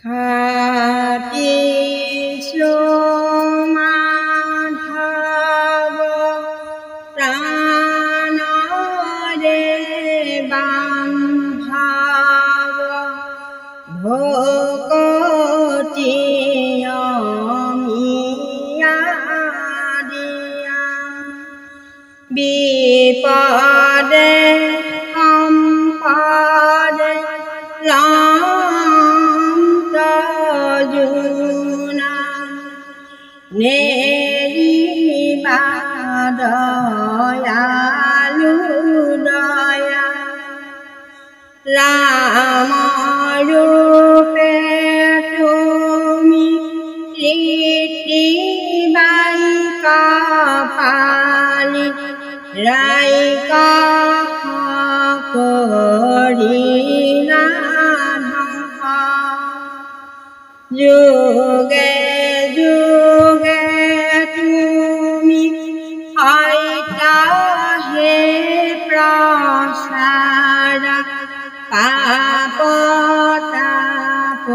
খাটি মাধব প্রাণরে বান্ধব ভকতি অমিয়া দিয়া বিপদে সম্পদে লজ্জুনা নেৰিবা দয়ালু দয়া ৰাম ৰূপে তুমি ৰীতি বাইকা পালি ৰাইকা কৰিলা যুগে যুগে তুমি হইতা হে প্ৰসাদ পাপ তাপনাশ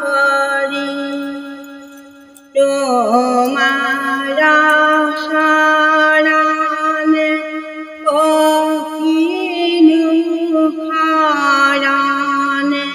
কৰি তোমাৰ শৰণে পখিলো শৰণে